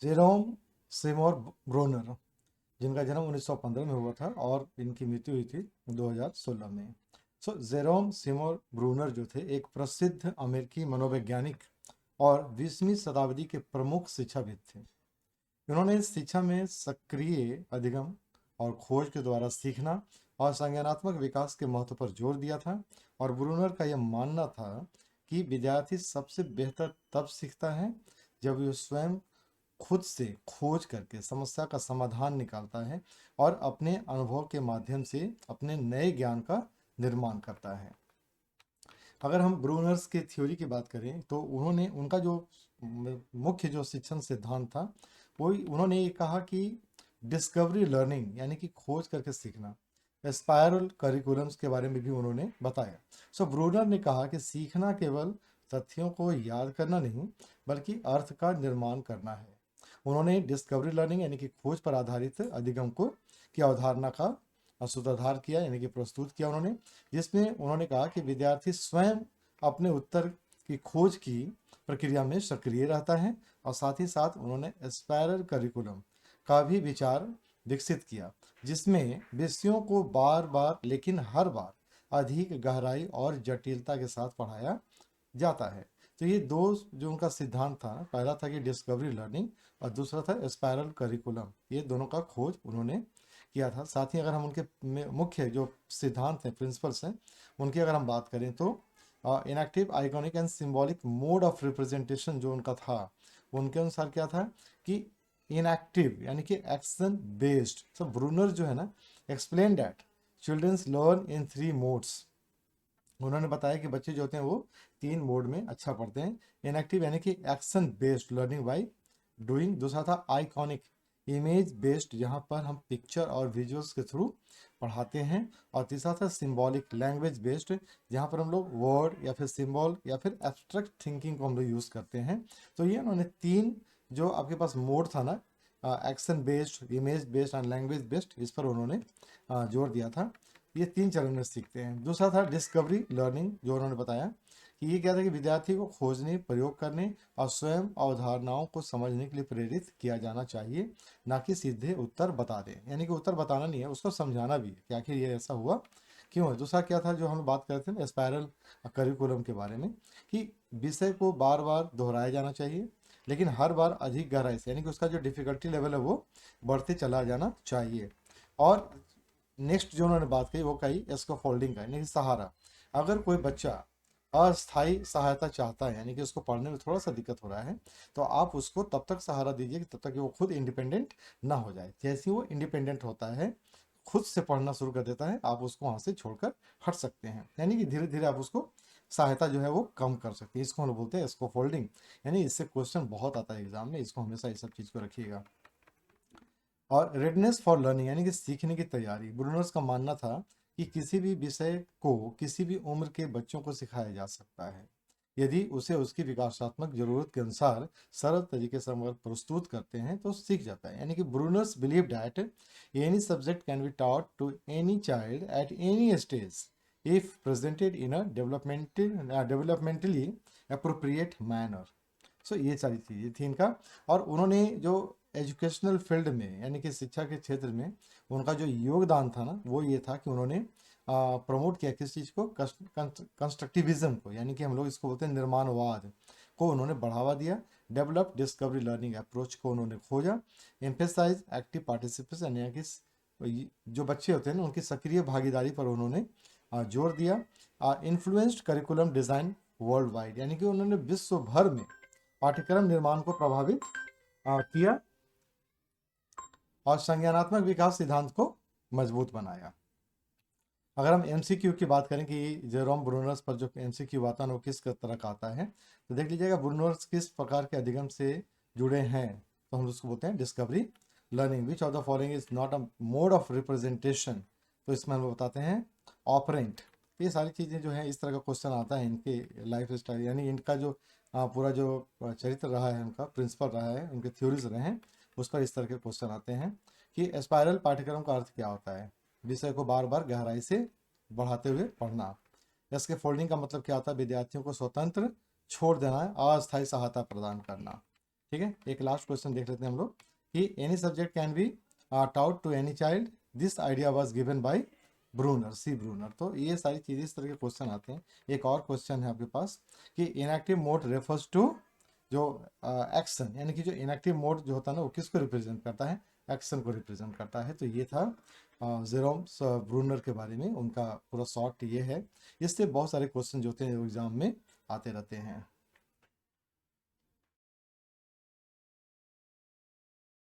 Jerome सिमोर Bronner, जिनका जन्म 1915 में हुआ था और इनकी मृत्यु हुई थी 2016 में। जेरोम सिमोर ब्रूनर जो थे एक प्रसिद्ध अमेरिकी मनोवैज्ञानिक और 20वीं शताब्दी के प्रमुख शिक्षाविद थे। इन्होंने शिक्षा में सक्रिय अधिगम और खोज के द्वारा सीखना और संज्ञानात्मक विकास के महत्व पर जोर दिया था। और ब्रूनर का यह मानना था कि विद्यार्थी सबसे बेहतर तब सीखता है जब वह स्वयं खुद से खोज करके समस्या का समाधान निकालता है और अपने अनुभव के माध्यम से अपने नए ज्ञान का निर्माण करता है। अगर हम ब्रूनर्स के थ्योरी की बात करें तो उन्होंने उनका जो मुख्य जो शिक्षण सिद्धांत था वो उन्होंने ये कहा कि डिस्कवरी लर्निंग यानी कि खोज करके सीखना, स्पायरल करिकुलम्स के बारे में भी उन्होंने बताया। ब्रूनर ने कहा कि सीखना केवल तथ्यों को याद करना नहीं बल्कि अर्थ का निर्माण करना है। उन्होंने डिस्कवरी लर्निंग यानी कि खोज पर आधारित अधिगम को की अवधारणा का सूत्रधार किया यानी कि प्रस्तुत किया उन्होंने, जिसमें उन्होंने कहा कि विद्यार्थी स्वयं अपने उत्तर की खोज की प्रक्रिया में सक्रिय रहता है। और साथ ही साथ उन्होंने स्पायरल करिकुलम का भी विचार विकसित किया, जिसमें विषयों को बार बार लेकिन हर बार अधिक गहराई और जटिलता के साथ पढ़ाया जाता है। तो ये दो जो उनका सिद्धांत था, पहला था कि डिस्कवरी लर्निंग और दूसरा था स्पायरल करिकुलम, ये दोनों का खोज उन्होंने किया था। साथ ही अगर हम उनके मुख्य जो सिद्धांत हैं, प्रिंसिपल्स हैं, उनकी अगर हम बात करें तो inactive, iconic and symbolic mode of representation जो उनका था, उनके अनुसार क्या था कि इनएक्टिव यानी कि एक्शन बेस्ड। ब्रूनर जो है ना explain that childrens learn in 3 modes. उन्होंने बताया कि बच्चे जो होते हैं वो 3 मोड में अच्छा पढ़ते हैं। इनएक्टिव यानी कि action based learning by doing. दूसरा था आइकॉनिक, इमेज बेस्ड, जहाँ पर हम पिक्चर और विजुअल्स के थ्रू पढ़ाते हैं। और तीसरा था सिंबॉलिक, लैंग्वेज बेस्ड, जहाँ पर हम लोग वर्ड या फिर सिंबल या फिर एब्स्ट्रैक्ट थिंकिंग को हम लोग यूज़ करते हैं। तो ये उन्होंने 3 जो आपके पास मोड था ना, action based, image based and language based, इस पर उन्होंने जोर दिया था। ये 3 चरण में सीखते हैं। दूसरा था डिस्कवरी लर्निंग, जो उन्होंने बताया कि ये क्या था कि विद्यार्थी को खोजने, प्रयोग करने और स्वयं अवधारणाओं को समझने के लिए प्रेरित किया जाना चाहिए, ना कि सीधे उत्तर बता दें। यानी कि उत्तर बताना नहीं है, उसको समझाना भी है कि आखिर ये ऐसा हुआ क्यों है। दूसरा क्या था जो हम बात करते हैं स्पायरल करिकुलम के बारे में, कि विषय को बार बार दोहराया जाना चाहिए लेकिन हर बार अधिक गहराई से, यानी कि उसका जो डिफिकल्टी लेवल है वो बढ़ते चला जाना चाहिए। और नेक्स्ट जो उन्होंने बात कही वो कही इसको फोल्डिंग का, यानी कि सहारा। अगर कोई बच्चा अस्थायी सहायता चाहता है, यानी कि उसको पढ़ने में थोड़ा सा दिक्कत हो रहा है, तो आप उसको तब तक सहारा दीजिए कि तब तक कि वो खुद इंडिपेंडेंट ना हो जाए। जैसे ही वो इंडिपेंडेंट होता है, खुद से पढ़ना शुरू कर देता है, आप उसको वहाँ से छोड़कर हट सकते हैं। यानी कि धीरे धीरे आप उसको सहायता जो है वो कम कर सकते हैं। इसको हम लोग बोलते हैं इसको फोल्डिंग। यानी इससे क्वेश्चन बहुत आता है एग्जाम में, इसको हमेशा इस सब चीज़ को रखिएगा। और रेडनेस फॉर लर्निंग यानी कि सीखने की तैयारी। ब्रूनर्स का मानना था कि किसी भी विषय को किसी भी उम्र के बच्चों को सिखाया जा सकता है यदि उसे उसकी विकासात्मक जरूरत के अनुसार सरल तरीके से हम अगर प्रस्तुत करते हैं तो सीख जाता है। यानी कि Bruners believe that any subject can be taught to any child at any stage if presented in a developmentally appropriate manner. ये सारी चीज़ें थी इनका। और उन्होंने जो एजुकेशनल फील्ड में यानी कि शिक्षा के क्षेत्र में उनका जो योगदान था ना, वो ये था कि उन्होंने प्रमोट किया किस चीज़ को, कंस्ट्रक्टिविज्म को, यानी कि हम लोग इसको बोलते हैं निर्माणवाद को उन्होंने बढ़ावा दिया। डेवलप डिस्कवरी लर्निंग अप्रोच को उन्होंने खोजा। एम्फेसाइज एक्टिव पार्टिसिपेशन, यानी कि जो बच्चे होते हैं ना उनकी सक्रिय भागीदारी पर उन्होंने जोर दिया। Influenced curriculum design world wide, यानी कि उन्होंने विश्व भर में पाठ्यक्रम निर्माण को प्रभावित किया और संज्ञानात्मक विकास सिद्धांत को मजबूत बनाया। अगर हम एमसीक्यू की बात करें कि जेरोम ब्रूनर्स पर जो एमसीक्यू आता है वो किस तरह का आता है, तो देख लीजिएगा ब्रूनर्स किस प्रकार के अधिगम से जुड़े हैं। तो हम उसको बोलते हैं discovery learning. Which of the following is not a mode of representation, तो इसमें हम बताते हैं ऑपरेंट। ये सारी चीज़ें जो है इस तरह का क्वेश्चन आता है इनके लाइफ स्टाइल, यानी इनका जो पूरा जो चरित्र रहा है, उनका प्रिंसिपल रहा है, उनके थ्योरीज रहे हैं, उस पर इस तरह के क्वेश्चन आते हैं कि स्पायरल पाठ्यक्रम का अर्थ क्या होता है, विषय को बार बार गहराई से बढ़ाते हुए पढ़ना। इसके फोल्डिंग का मतलब क्या होता है, विद्यार्थियों को स्वतंत्र छोड़ देना है, अस्थायी सहायता प्रदान करना। ठीक है, एक लास्ट क्वेश्चन देख लेते हैं हम लोग कि any subject can be taught to any child, this idea was given by Bruner, see Bruner. तो ये सारी चीज़ें इस तरह के क्वेश्चन आते हैं। एक और क्वेश्चन है आपके पास कि इनएक्टिव मोड रेफर्स टू जो एक्शन, यानी कि जो इनएक्टिव मोड जो होता है ना वो किसको रिप्रेजेंट करता है, एक्शन को रिप्रेजेंट करता है। तो ये था जेरोम ब्रूनर के बारे में, उनका पूरा शॉर्ट ये है। इससे बहुत सारे क्वेश्चन जो होते हैं एग्जाम में आते रहते हैं।